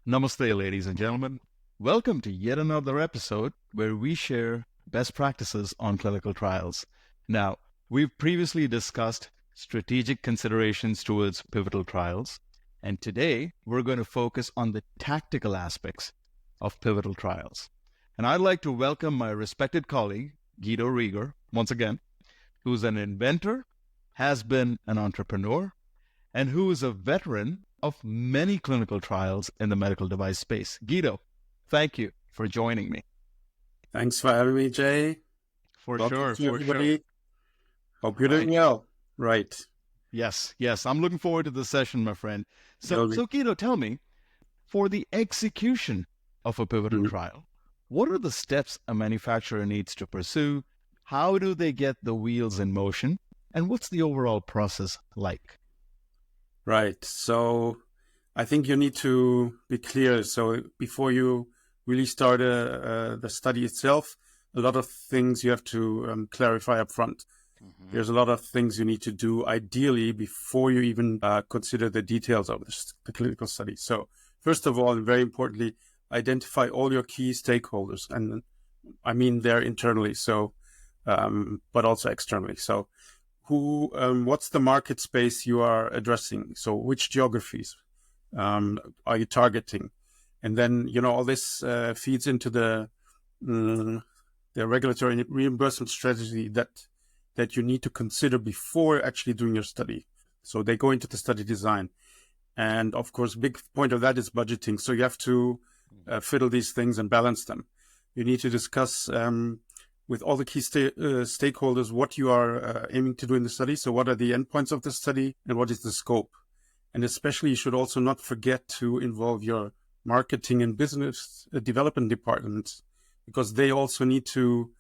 Namaste, ladies and gentlemen. Welcome to yet another episode where we share best practices on clinical trials. Now, we've previously discussed strategic considerations towards pivotal trials, and today we're going to focus on the tactical aspects of pivotal trials. And I'd like to welcome my respected colleague, Guido Rieger, once again, who's an inventor, has been an entrepreneur, and who is a veteran of many clinical trials in the medical device space. Guido, thank you for joining me. Thanks for having me, Jay. Welcome to everybody. Sure. Hope you're doing well. Right. Yes. I'm looking forward to the session, my friend. So Guido, tell me, for the execution of a pivotal trial, what are the steps a manufacturer needs to pursue? How do they get the wheels in motion? And what's the overall process like? Right. So I think you need to be clear. So before you really start the study itself, a lot of things you have to clarify up front. There's a lot of things you need to do ideally before you even consider the details of the clinical study. So first of all, and very importantly, identify all your key stakeholders. And I mean there internally, so but also externally. So what's the market space you are addressing? So which geographies are you targeting? And then, all this feeds into the regulatory and reimbursement strategy that you need to consider before actually doing your study. So they go into the study design. And of course, big point of that is budgeting. So you have to fiddle these things and balance them. You need to discuss with all the key stakeholders what you are aiming to do in the study. So what are the endpoints of the study and what is the scope? And especially you should also not forget to involve your marketing and business development departments, because they also need to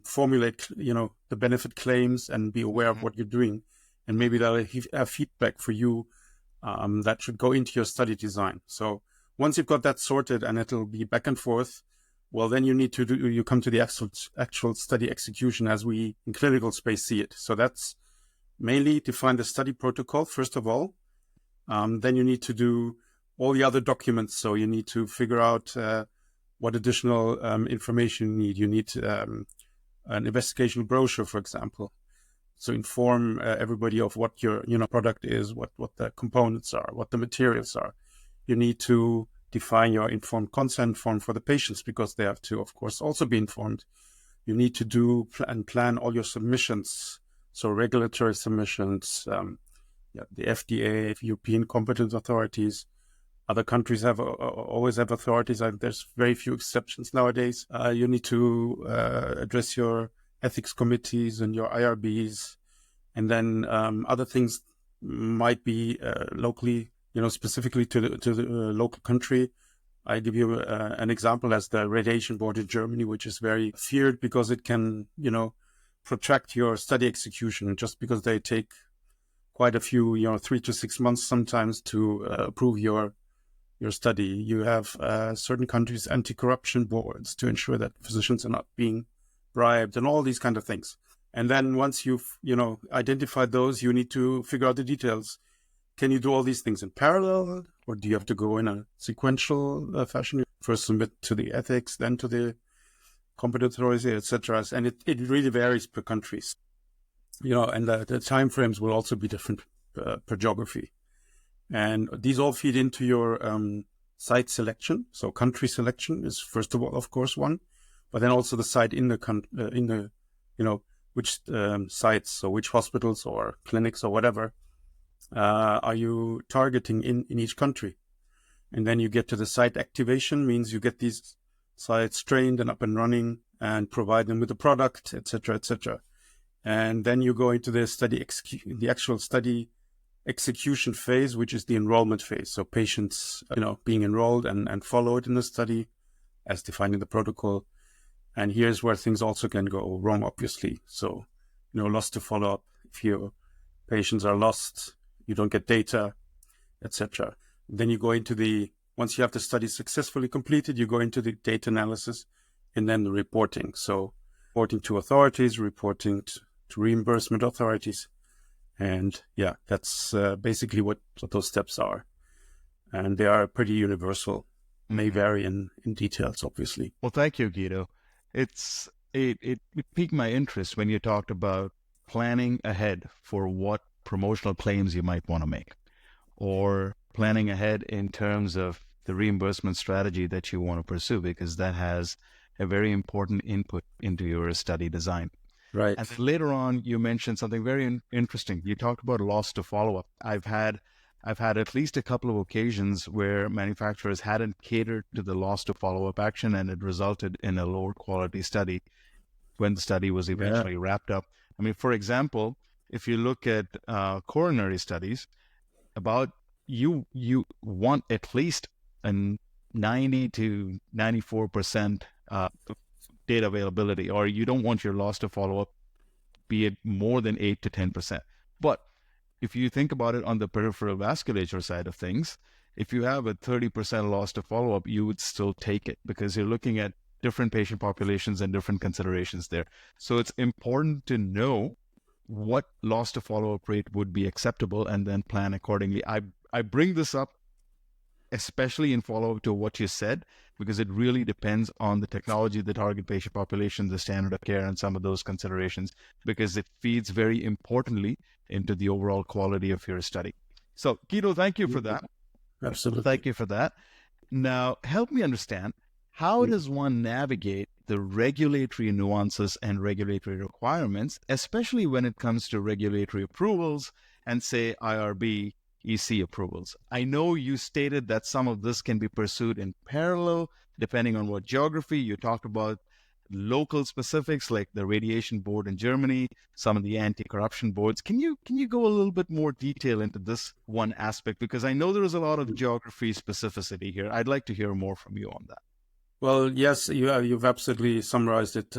formulate, the benefit claims and be aware of what you're doing. And maybe they'll have feedback for you that should go into your study design. So once you've got that sorted and it'll be back and forth, well, then you come to the actual study execution as we in clinical space see it. So that's mainly define the study protocol, first of all. Then you need to do all the other documents. So you need to figure out what additional information you need. You need an investigational brochure, for example. So inform everybody of what your product is, what the components are, what the materials are. You need to define your informed consent form for the patients, because they have to, of course, also be informed. You need to do and plan all your submissions, so regulatory submissions, the FDA, European competent authorities. Other countries always have authorities. There's very few exceptions nowadays. You need to address your ethics committees and your IRBs, and then other things might be locally, specifically to the local country. I give you an example as the radiation board in Germany, which is very feared because it can, protract your study execution, just because they take quite a few, 3 to 6 months sometimes to approve your study. You have certain countries' anti-corruption boards to ensure that physicians are not being bribed and all these kind of things. And then once you've, identified those, you need to figure out the details. Can you do all these things in parallel, or do you have to go in a sequential fashion? First submit to the ethics, then to the competent authorities, etc. And it really varies per countries. And the time frames will also be different per geography. And these all feed into your site selection. So country selection is first of all, of course, one, but then also the site which sites, so which hospitals or clinics or whatever are you targeting in each country. And then you get to the site activation, means you get these sites trained and up and running and provide them with the product, etc., etc. And then you go into the actual study execution phase, which is the enrollment phase. So patients, being enrolled and followed in the study as defined in the protocol. And here's where things also can go wrong, obviously. So, lost to follow-up. If your patients are lost, you don't get data, etc. Then you go into once you have the study successfully completed, you go into the data analysis and then the reporting. So reporting to authorities, reporting to reimbursement authorities. And yeah, that's basically what those steps are. and they are pretty universal. May vary in details, obviously. Well, thank you, Guido. It piqued my interest when you talked about planning ahead for what promotional claims you might want to make, or planning ahead in terms of the reimbursement strategy that you want to pursue, because that has a very important input into your study design. Right. And then later on, you mentioned something very interesting. You talked about loss to follow-up. I've had at least a couple of occasions where manufacturers hadn't catered to the loss to follow-up action, and it resulted in a lower quality study when the study was eventually wrapped up. I mean, for example, if you look at coronary studies, about you want at least a 90 to 94% data availability, or you don't want your loss to follow-up be it more than 8 to 10%. But if you think about it on the peripheral vasculature side of things, if you have a 30% loss to follow-up, you would still take it, because you're looking at different patient populations and different considerations there. So it's important to know what loss to follow-up rate would be acceptable and then plan accordingly. I bring this up especially in follow-up to what you said, because it really depends on the technology, the target patient population, the standard of care, and some of those considerations, because it feeds very importantly into the overall quality of your study. So, Guido, thank you for that. Absolutely. Thank you for that. Now, help me understand, how does one navigate the regulatory nuances and regulatory requirements, especially when it comes to regulatory approvals and, say, IRB, EC approvals? I know you stated that some of this can be pursued in parallel, depending on what geography. You talked about local specifics like the radiation board in Germany, some of the anti-corruption boards. Can you go a little bit more detail into this one aspect? Because I know there is a lot of geography specificity here. I'd like to hear more from you on that. Well, yes, you've absolutely summarized it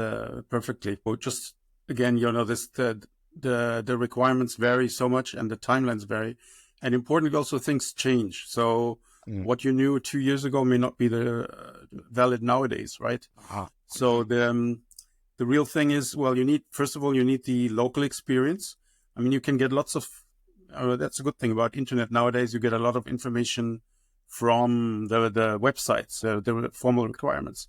perfectly. But just again, the requirements vary so much and the timelines vary. And importantly, also things change. So what you knew 2 years ago may not be valid nowadays, right? So the real thing is, well, first of all, you need the local experience. I mean, you can get lots of, that's a good thing about internet nowadays. You get a lot of information from the websites, the formal requirements.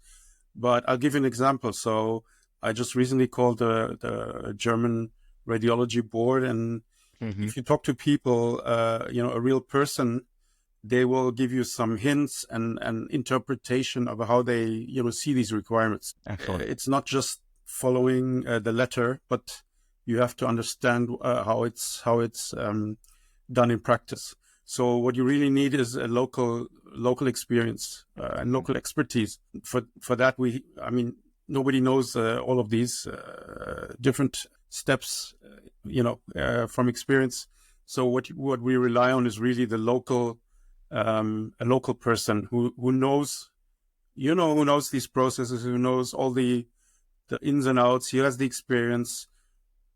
But I'll give you an example. So I just recently called the German radiology board, and if you talk to people, a real person, they will give you some hints and interpretation of how they, see these requirements. Excellent. It's not just following the letter, but you have to understand how it's done in practice. So what you really need is a local experience and local expertise. For that, nobody knows all of these different steps, from experience. So what we rely on is really the local, a local person who knows, who knows these processes, who knows all the ins and outs. He has the experience,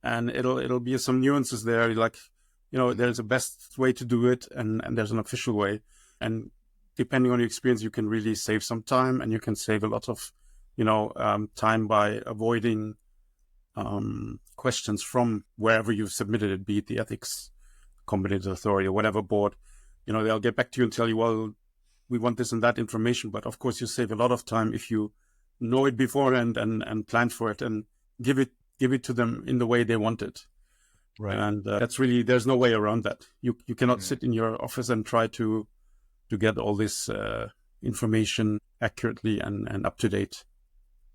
and it'll be some nuances there, like, there's a best way to do it, and there's an official way. And depending on your experience, you can really save some time, and you can save a lot of, time by avoiding questions from wherever you've submitted it, be it the ethics competent authority or whatever board. They'll get back to you and tell you, well, we want this and that information. But of course, you save a lot of time if you know it beforehand and plan for it and give it to them in the way they want it. Right. And that's really, there's no way around that. You cannot sit in your office and try to get all this information accurately and up to date.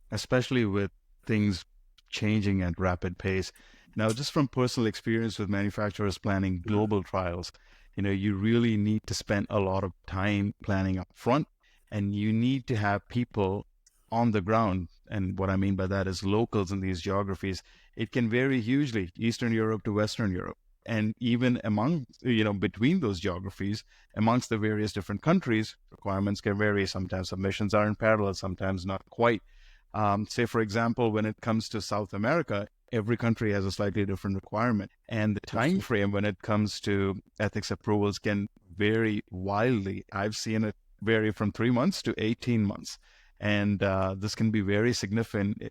Especially with things changing at rapid pace. Now, just from personal experience with manufacturers planning global trials, you really need to spend a lot of time planning up front, and you need to have people on the ground. And what I mean by that is locals in these geographies. It can vary hugely, Eastern Europe to Western Europe. And even among, between those geographies, amongst the various different countries, requirements can vary. Sometimes submissions are in parallel, sometimes not quite. Say, for example, when it comes to South America, every country has a slightly different requirement. And the time frame when it comes to ethics approvals can vary wildly. I've seen it vary from 3 months to 18 months. And this can be very significant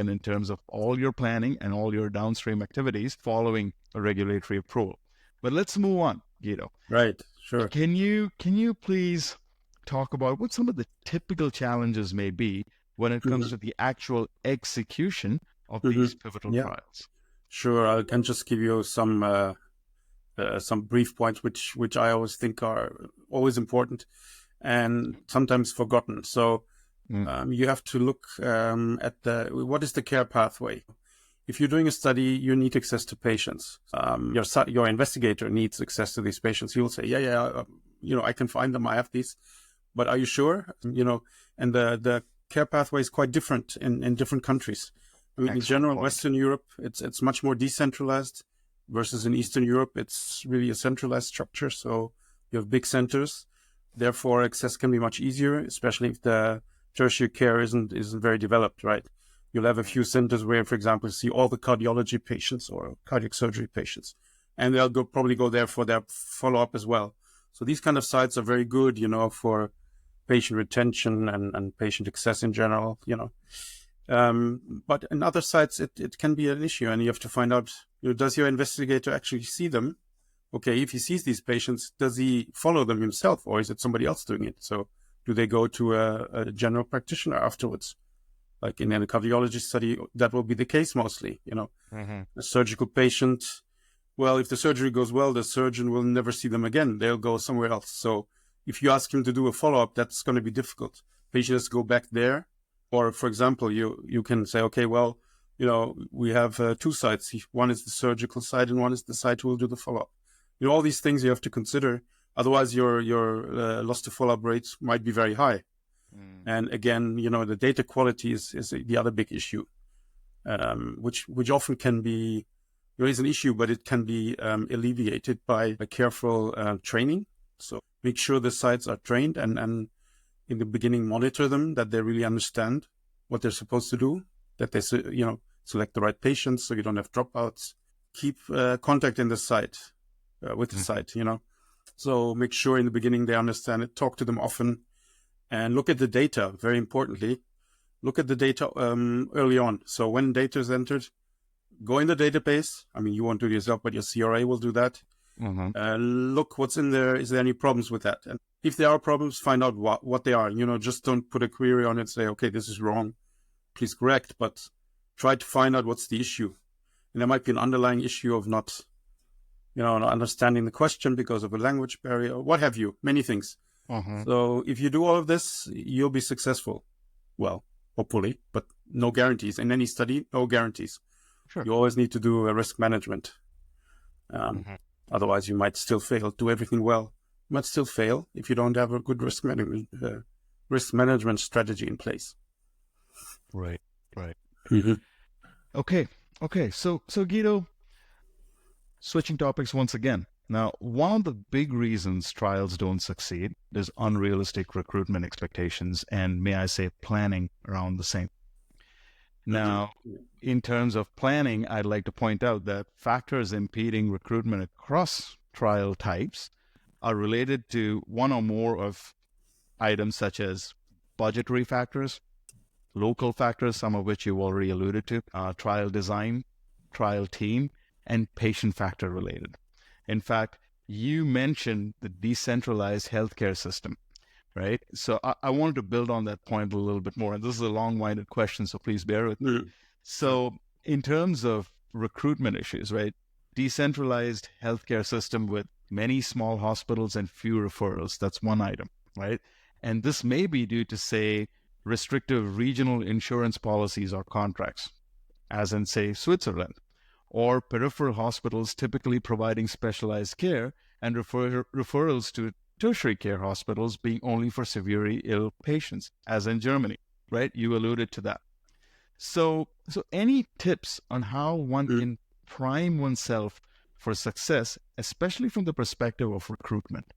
in terms of all your planning and all your downstream activities following a regulatory approval. But let's move on, Guido. Right. Sure. Can you please talk about what some of the typical challenges may be when it comes to the actual execution of these pivotal trials? Sure. I can just give you some brief points which I always think are always important and sometimes forgotten. So you have to look at what is the care pathway. If you're doing a study, you need access to patients. Your investigator needs access to these patients. He will say, I can find them. I have these, but are you sure? And the care pathway is quite different in different countries. I mean, in general, Western Europe, it's much more decentralized versus in Eastern Europe, it's really a centralized structure. So you have big centers. Therefore, access can be much easier, especially if the tertiary care isn't very developed, right? You'll have a few centers where, for example, you see all the cardiology patients or cardiac surgery patients, and they'll probably go there for their follow-up as well. So these kind of sites are very good, for patient retention and patient access in general, But in other sites, it can be an issue, and you have to find out, does your investigator actually see them? Okay, if he sees these patients, does he follow them himself, or is it somebody else doing it? So do they go to a general practitioner afterwards? Like in a cardiology study, that will be the case mostly, A surgical patient, well, if the surgery goes well, the surgeon will never see them again. They'll go somewhere else. So if you ask him to do a follow-up, that's going to be difficult. Patients go back there. Or, for example, you can say, okay, well, we have two sites. One is the surgical site and one is the site who will do the follow-up. All these things you have to consider. Otherwise, your loss to follow-up rates might be very high. And again, the data quality is the other big issue, which often can be, is an issue, but it can be alleviated by a careful training. So make sure the sites are trained and in the beginning monitor them, that they really understand what they're supposed to do, that they select the right patients so you don't have dropouts. Keep contact in the site with the site, So make sure in the beginning they understand it, talk to them often, and look at the data. Very importantly, look at the data early on. So when data is entered, go in the database. I mean, you won't do it yourself, but your CRA will do that. Look what's in there. Is there any problems with that? And if there are problems, find out what they are. Just don't put a query on it and say, okay, this is wrong, please correct, but try to find out what's the issue. And there might be an underlying issue of not understanding the question because of a language barrier, what have you, many things. So if you do all of this, you'll be successful. Well, hopefully, but no guarantees. In any study, no guarantees. Sure. You always need to do a risk management. Otherwise, you might still fail. Do everything well. You might still fail if you don't have a good risk management strategy in place. Right. Okay. So Guido, switching topics once again. Now, one of the big reasons trials don't succeed is unrealistic recruitment expectations and, may I say, planning around the same. Now, in terms of planning, I'd like to point out that factors impeding recruitment across trial types are related to one or more of items such as budgetary factors, local factors, some of which you already alluded to, trial design, trial team, and patient factor related. In fact, you mentioned the decentralized healthcare system, right? So I wanted to build on that point a little bit more. And this is a long-winded question, so please bear with me. So in terms of recruitment issues, right? Decentralized healthcare system with many small hospitals and few referrals, that's one item, right? And this may be due to, say, restrictive regional insurance policies or contracts, as in, say, Switzerland, or peripheral hospitals typically providing specialized care and referrals to tertiary care hospitals being only for severely ill patients, as in Germany, right? You alluded to that. So any tips on how one can prime oneself for success, especially from the perspective of recruitment?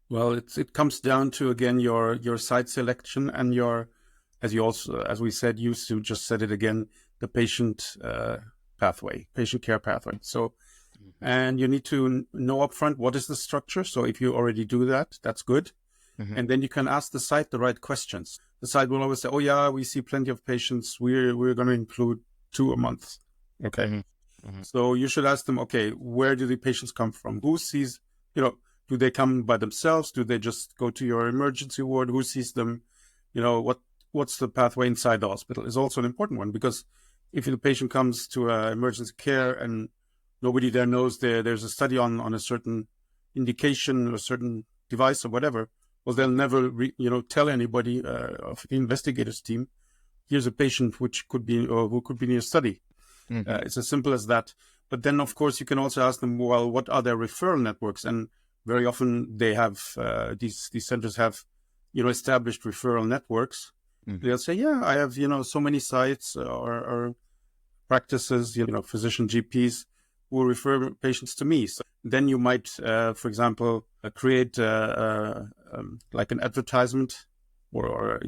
Well, it comes down to, again, your site selection and as we said, you just said it again, the patient patient care pathway. So, and you need to know upfront what is the structure. So if you already do that, that's good. And then you can ask the site the right questions. The site will always say, oh yeah, we see plenty of patients. We're going to include 2 a month. Okay. So you should ask them, okay, where do the patients come from? Who sees, Do they come by themselves? Do they just go to your emergency ward? Who sees them? What's the pathway inside the hospital is also an important one, because if the patient comes to emergency care and nobody there knows there's a study on a certain indication or a certain device or whatever, well, they'll never tell anybody of the investigators team, here's a patient who could be in your study. It's as simple as that. But then, of course, you can also ask them, well, what are their referral networks? And very often they have these centers have established referral networks. They'll say, yeah, I have so many sites or practices, physician GPs who will refer patients to me. So then you might, for example, create like an advertisement or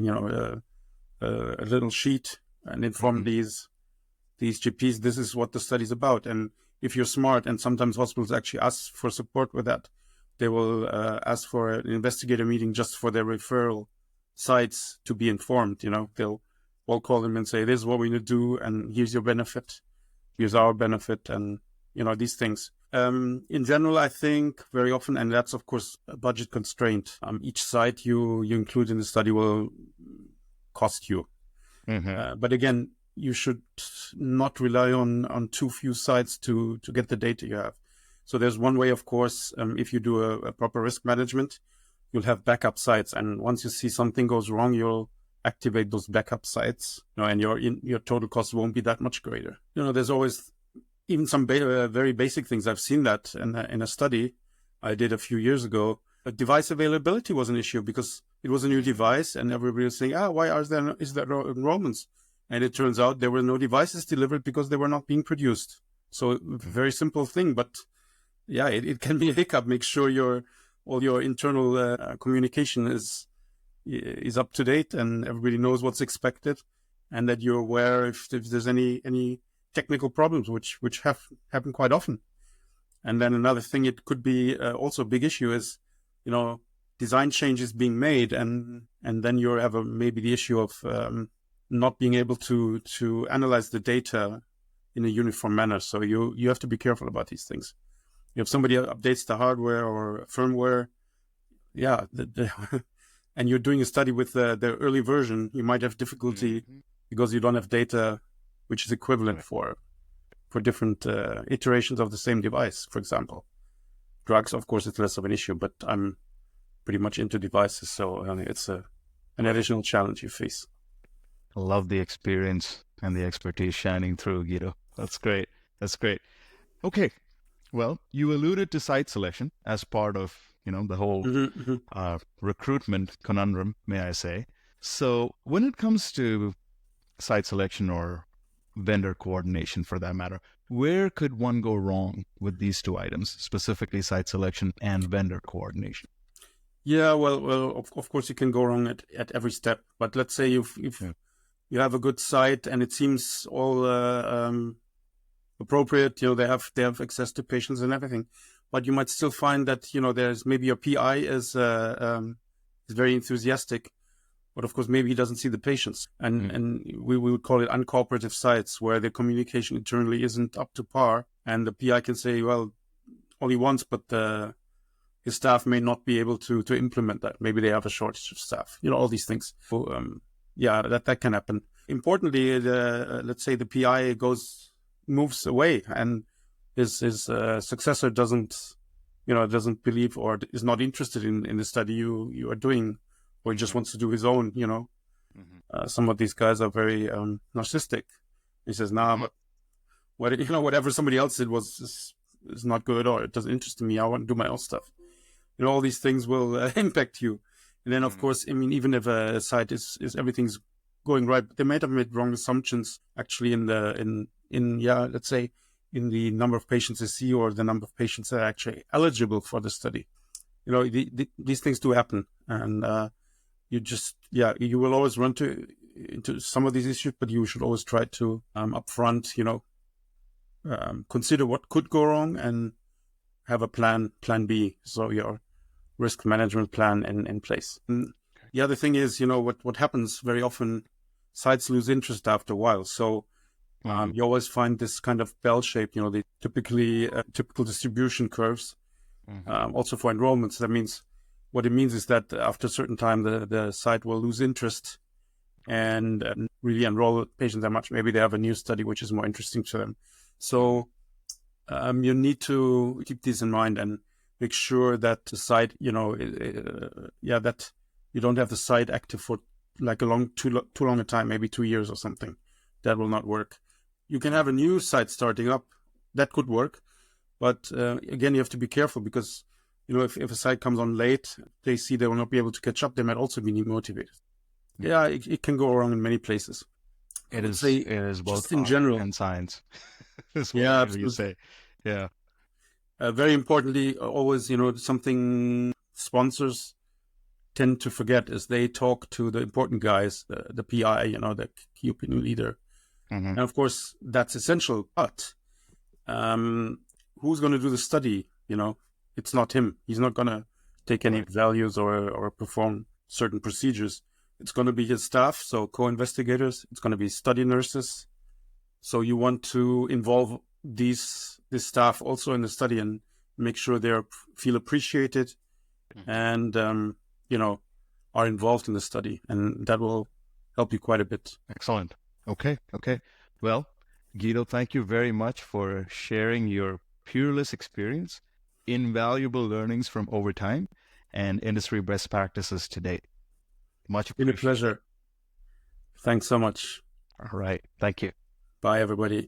a little sheet and inform these GPs, this is what the study's about. And if you're smart, and sometimes hospitals actually ask for support with that, they will ask for an investigator meeting just for their referral sites to be informed. They'll all call them and say, this is what we need to do, and here's your benefit, here's our benefit, and these things. In general, I think very often, and that's of course a budget constraint, each site you include in the study will cost you. But again, you should not rely on too few sites to get the data you have. So there's one way, of course, if you do a proper risk management, you'll have backup sites. And once you see something goes wrong, you'll activate those backup sites, and your total cost won't be that much greater. There's always even some very basic things. I've seen that in a study I did a few years ago. Device availability was an issue because it was a new device, and everybody was saying, why is there enrollments? And it turns out there were no devices delivered because they were not being produced. So very simple thing, but yeah, it can be a hiccup. Make sure all your internal communication is up to date and everybody knows what's expected, and that you're aware if there's any technical problems, which happen quite often. And then another thing, it could be also a big issue is, design changes being made, and then you have maybe the issue of not being able to analyze the data in a uniform manner. So you have to be careful about these things. If somebody updates the hardware or firmware, and you're doing a study with the early version, you might have difficulty because you don't have data which is equivalent for different iterations of the same device, for example. Drugs, of course, it's less of an issue, but I'm pretty much into devices, so it's an additional challenge you face. I love the experience and the expertise shining through, Guido. That's great. Okay. Well, you alluded to site selection as part of, the whole recruitment conundrum, may I say. So when it comes to site selection or vendor coordination for that matter, where could one go wrong with these two items, specifically site selection and vendor coordination? Yeah, well, of course you can go wrong at every step. But let's say if you have a good site and it seems all appropriate, they have access to patients and everything, but you might still find that there's maybe your PI is very enthusiastic, but of course maybe he doesn't see the patients, and we would call it uncooperative sites where the communication internally isn't up to par, and the PI can say, well, all he wants, but his staff may not be able to implement that. Maybe they have a shortage of staff. All these things. So, that can happen. Importantly, let's say the PI moves away, and his successor doesn't believe or is not interested in the study you are doing, or he just wants to do his own. Some of these guys are very narcissistic. He says, "Nah, but whatever somebody else did is not good, or it doesn't interest me. I want to do my own stuff." All these things will impact you. And then, of course, even if a site is everything's going right, they might have made wrong assumptions actually let's say in the number of patients they see or the number of patients that are actually eligible for the study. These things do happen, and you will always run into some of these issues, but you should always try to upfront, consider what could go wrong and have a plan B. So your risk management plan in place. And the other thing is, what happens very often, sites lose interest after a while. So you always find this kind of bell shape, the typical distribution curves, also for enrollments. That means, what it means is that after a certain time, the site will lose interest and really enroll patients that much. Maybe they have a new study which is more interesting to them. So you need to keep this in mind and make sure that the site, that you don't have the site active for like too long a time, maybe 2 years or something. That will not work. You can have a new site starting up. That could work. But again, you have to be careful because, if a site comes on late, they see they will not be able to catch up. They might also be demotivated. Yeah, it can go wrong in many places. It is both in general and science. Yeah, you say. Yeah. Very importantly, always, something sponsors tend to forget is they talk to the important guys, the PI, the key opinion leader. And of course, that's essential. But who's going to do the study? It's not him. He's not going to take any values or perform certain procedures. It's going to be his staff, so co-investigators. It's going to be study nurses. So you want to involve this staff also in the study and make sure they feel appreciated and, are involved in the study. And that will help you quite a bit. Excellent. Okay. Well, Guido, thank you very much for sharing your peerless experience, invaluable learnings from over time, and industry best practices to date. Much appreciated. It's been a pleasure. Thanks so much. All right. Thank you. Bye, everybody.